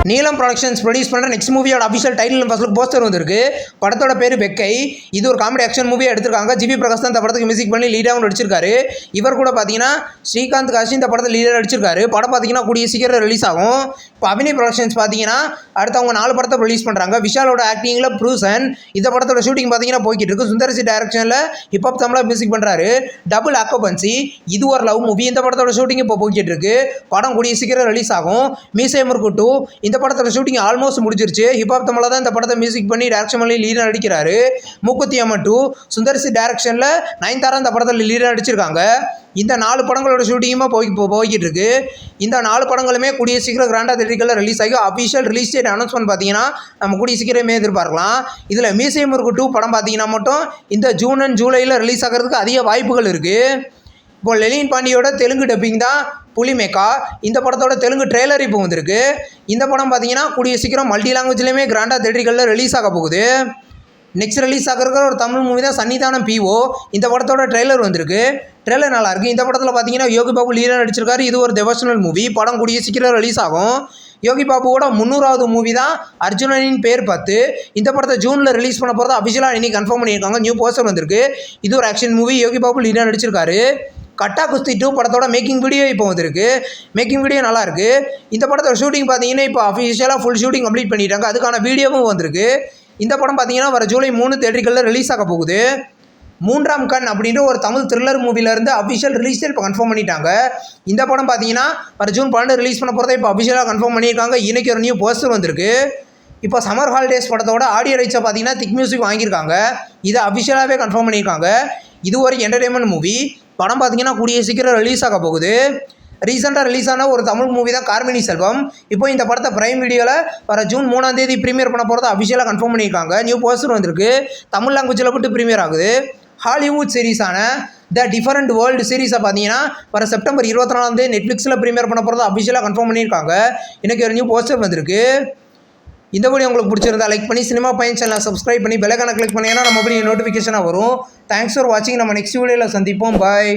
நீலம் productions produce பண்ணுற next மூவியோட அஃபிஷியல் டைட்டில் ஃபர்ஸ்ட் போஸ்டர் வந்திருக்கு. படத்தோட பேர் வெக்கை. இது ஒரு காமெடி ஆக்ஷன் மூவியாக எடுத்திருக்காங்க. ஜிவி பிரகாஷ் தான் இந்த படத்துக்கு மியூசிக் பண்ணி லீடாகவும் நடிச்சிருக்காரு. இவர் கூட பார்த்தீங்கன்னா ஸ்ரீகாந்த் காஷி இந்த படத்தில் லீடாக நடிச்சிருக்காரு. படம் பார்த்தீங்கன்னா கூடிய சீக்கிரம் ரிலீஸ் ஆகும். இப்போ அபினி ப்ரொடக்ஷன்ஸ் பார்த்தீங்கன்னா அடுத்து அவங்க 4 படத்தை ரிலீஸ் பண்ணுறாங்க. விஷாலோட ஆக்டிங்கில் ப்ரூசன். இந்த படத்தோட ஷூட்டிங் பார்த்தீங்கன்னா போய்கிட்டு இருக்கு. சுந்தர்சி டைரக்ஷனில் ஹிப்ஹாப் தமிழா மியூசிக் பண்ணுறாரு. Double occupancy. இது ஒரு லவ் மூவி. இந்த படத்தோட ஷூட்டிங் இப்போ போய்கிட்டு இருக்கு. படம் கூடிய சீக்கிரம் ரிலீஸ் ஆகும். மீசை முறுக்கு 2 இந்த படத்தோட ஷூட்டிங் ஆல்மோஸ்ட் முடிஞ்சிருச்சு. ஹிப்ஹாப் தமிழா தான் இந்த படத்தை மியூசிக் பண்ணி டைரக்ஷன் பண்ணி லீடாக நடிக்கிறாரு. மூக்குத்தி அம்மன் 2 சுந்தர்சி டைரக்ஷனில் நயன்தாரா இந்த படத்தில் லீடாக நடிச்சிருக்காங்க. இந்த 4 படங்களோட ஷூட்டிங்குமா போய்கிட்டு இருக்கு. இந்த 4 படங்களுமே கூடிய சீக்கிரம் கிராண்டா தியேட்டரிக்கலில் ரிலீஸ் ஆகி அஃபிஷியல் ரிலீஸ் டேட் அனௌன்ஸ்மெண்ட் பார்த்தீங்கன்னா நம்ம கூடிய சீக்கிரமே எதிர்பார்க்கலாம். இதில் மீசை முறுக்கு 2 படம் பார்த்தீங்கன்னா மட்டும் இந்த ஜூன் அண்ட் ஜூலையில் ரிலீஸ் ஆகிறதுக்கு அதிக வாய்ப்புகள் இருக்குது. இப்போ லெலின் பாண்டியோட தெலுங்கு டப்பிங் தான் புலிமேக்கா. இந்த படத்தோட தெலுங்கு ட்ரெய்லர் இப்போ வந்திருக்கு. இந்த படம் பார்த்தீங்கன்னா கூடிய சீக்கிரம் மல்டி லாங்குவேஜ்லேயுமே கிராண்டா தியேட்டரிக்கலில் ரிலீஸ் ஆக போகுது. நெக்ஸ்ட் ரிலீஸ் ஆகிற ஒரு தமிழ் மூவி தான் சன்னிதானம் PO. இந்த படத்தோட ட்ரெய்லர் வந்திருக்கு. ட்ரெய்லர் நல்லாயிருக்கு. இந்த படத்தில் பார்த்தீங்கன்னா யோகி பாபு லீடாக நடிச்சிருக்காரு. இது ஒரு டிவோஷனல் மூவி. படம் கூடிய சீக்கிரம் ரிலீஸ் ஆகும். யோகி பாபுவோட 300வது மூவி தான் அர்ஜுனனின் பேர் 10. இந்த படத்தை ஜூனில் ரிலீஸ் பண்ண போகிறத அஃபிஷியலாக இன்னைக்கு கன்ஃபார்ம் பண்ணியிருக்காங்க. நியூ போஸ்டர் வந்திருக்கு. இது ஒரு ஆக்ஷன் மூவி. யோகி பாபு லீடாக நடிச்சிருக்காரு. கட்டா குஸ்தி 2 படத்தோட மேக்கிங் வீடியோ இப்போ வந்திருக்கு. மேக்கிங் வீடியோ நல்லாயிருக்கு. இந்த படத்தோட ஷூட்டிங் பார்த்தீங்கன்னா இப்போ அஃபிஷியலாக ஃபுல் ஷூட்டிங் கம்ப்ளீட் பண்ணிட்டாங்க. அதுக்கான வீடியோவும் வந்திருக்கு. இந்த படம் பார்த்தீங்கன்னா வர ஜூலை 3 தியேட்டரிக்கலில் ரிலீஸ் ஆக போகுது. 3ஆம் கண் அப்படின்ற ஒரு தமிழ் த்ரில்லர் மூவிலேருந்து அஃபிஷியல் ரிலீஸ் டேட் இப்போ கன்ஃபார்ம் பண்ணிட்டாங்க. இந்த படம் பார்த்தீங்கன்னா வர ஜூன் 12 ரிலீஸ் பண்ண போகிறத இப்போ அஃபிஷியலாக கன்ஃபார்ம் பண்ணியிருக்காங்க. இன்றைக்கி ஒரு நியூ போஸ்டர் வந்திருக்கு. இப்போ சம்மர் ஹாலிடேஸ் படத்தோட ஆடியோ ரைட்ஸை பார்த்தீங்கன்னா திக் மியூசிக் வாங்கியிருக்காங்க. இதை அஃபிஷியலாகவே கன்ஃபார்ம் பண்ணியிருக்காங்க. இது ஒரு என்டர்டெயின்மெண்ட் மூவி. படம் பார்த்தீங்கன்னா கூடிய சீக்கிரம் ரிலீஸ் ஆக போகுது. ரீசெண்டாக ரிலீஸ் ஆன ஒரு தமிழ் மூவி தான் கார்மினி செல்வம். இப்போ இந்த படத்தை பிரைம் வீடியோவில் வர ஜூன் 3ஆம் தேதி ப்ரீமியர் பண்ண போகிறத அஃபிஷியலாக கன்ஃபார்ம் பண்ணியிருக்காங்க. நியூ போஸ்டர் வந்திருக்கு. தமிழ் லாங்குவேஜில் மட்டும் ப்ரீமியர் ஆகுது. ஹாலிவுட் சீரிஸான த டிஃபரெண்ட் வேர்ல்டு சீரிஸை பார்த்தீங்கன்னா வர செப்டம்பர் 24ஆம் தேதி நெட்ஃப்ளிக்ஸில் ப்ரீமியர் பண்ண போகிறத அஃபிஷியலாக கன்ஃபார்ம் பண்ணியிருக்காங்க. இன்றைக்கி ஒரு நியூ போஸ்டர் வந்திருக்கு. இந்த வீடியோ உங்களுக்கு பிடிச்சிருந்தா லைக் பண்ணி சினிமா பையன் சேனலை சப்ஸ்கிரைப் பண்ணி பெல் ஐகானை கிளிக் பண்ணிங்கன்னா நம்ம வீடியோ நோட்டிஃபிகேஷனாக வரும். தேங்க்ஸ் ஃபார் வாட்சிங். நம்ம நெக்ஸ்ட் வீடியோவில் சந்திப்போம். பாய்.